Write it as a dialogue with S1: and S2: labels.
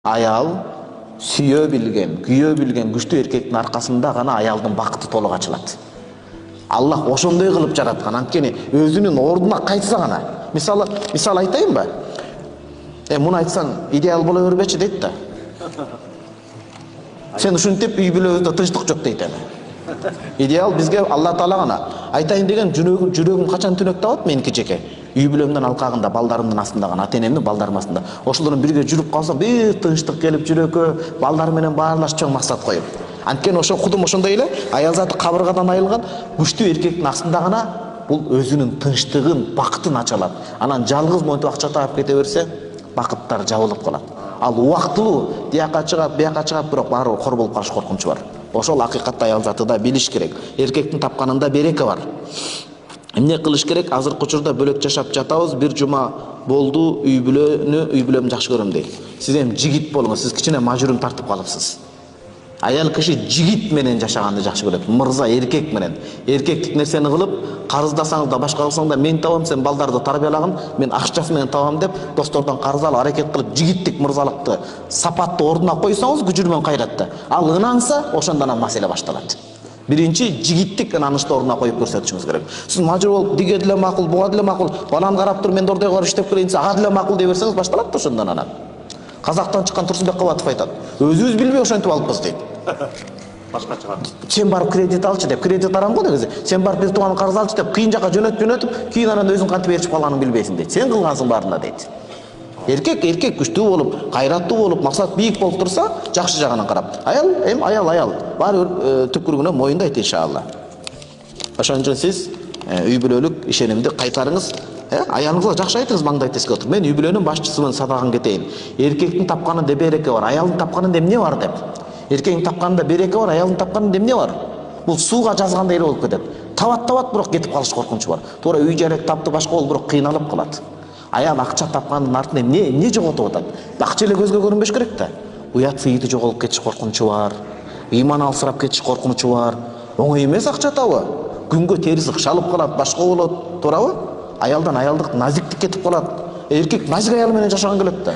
S1: Аял сүйө билген, күйө билген күчтүү эркектин аркасында гана аялдын бакыты толук ачылат. Аллах ошондой кылып жараткан. Анткени өзүнүн ордуна кайтса гана. Мисал айтайынбы? Муну айтсаң идеал боло бербечи дейт да. Сен ушинтип үй бүлөбүздө тынчтык жок дейт эми. Идеал бизге Алла Таала гана айтайын деген жүрөгүм качан түнөк табат меники жеке. Үй бүлөмдүн алкагында, балдарымдын астында гана, ата-энемдин балдарымдын астында. Ошолордон бирге жүрүп калса, бир тынчтык келип жүрөккө, балдар менен баарлаш чоң максат коюп. Анткени ошо кудум ошондой эле аял заты кабыргадан айылган күчтүү эркектин астында гана бул өзүнүн тынчтыгын, бакытын ача алат. Анан жалгыз монтип акча таап кете берсе, бакыттар жабылып калат. Ал убактылуу бияка чыгат, бирок баары кор болуп калыш коркунучу бар. Ошол акыйкатта аял заты да билиш керек. Эркектин тапканында береке бар. Эмне кылыш керек? Азыркы учурда бөлөк жашап жатабыз. Бир жума болду, үй бүлөмдү жакшы көрөм дейт. Сиз эми жигит болуңуз, сиз кичине мажурун тартып калыпсыз. Аял киши жигит менен жашаганды жакшы көрөт. Мырза эркек менен. Эркектик нерсени кылып, карыздасаңыз да, башка кылсаң да, мен табам, сен балдарды тарбиялагын, мен акчасы менен табам деп, достордон карыз алып, аракет кылып, жигиттик мырзалыкты сапатты ордуна койсоңуз, күжүрмөн кайратты. Ал ынанса, ошондон маселе башталат. Биринчи жигиттик ынанычты ордуна коюп көрсөтүшүңүз керек. Сиз мажур болуп, диге деле макул, буга деле макул, балам карап тур, мен дордой кылып иштеп келейин десе, ага деле макул дей берсеңиз башталат ошондон анан. Казактан чыккан Турсунбек Кабатов айтат. Өзүбүз билбей ошентип алыппыз дейт.
S2: Башка чыгат.
S1: Сен барып кредит алчы деп, кредит арам го негизи. Сен барып бир тууган карыз алчы деп, кыйын жака жөнөтүп, кийин анан өзүң кантип ээрчип калганын билбейсиң дейт. Сен кылгансың баарына дейт. Эркек күчтүү болуп, кайраттуу болуп, максат бийик болуп турса, жакшы жагынан карап. Аял. Баары түпкүрүнө моюндайт иншалла. Ошон үчүн сиз үй бүлөлүк ишенимди кайтарыңыз. Аялыңызга жакшы айтыңыз, маңдай теске отуруп. Мен үй бүлөнүн башчысымын, садаган кетейин. Эркектин тапканында береке бар, аялдын тапканында эмне бар деп. Эркектин тапканында береке бар, аялдын тапканында эмне бар? Бул сууга жазгандай эле болуп кетет. Табат, бирок кетип калыш коркунучу бар. Туура үй жарек тапты, башка болуп, бирок кыйналып калат. Аял акча тапкандын артында эмне жоготуп атат? Акча эле көзгө көрүнбөш керек да. Уят сыйыты жоголуп кетиш коркунучу бар. Ыйман алсырап кетиш коркунучу бар. Оңой эмес акча табы. Күнгө терisi кышалып калат, башка болот, туурабы? Аялдан аялдык назиктик кетип калат. Эркек назик аял менен жашаган келет да.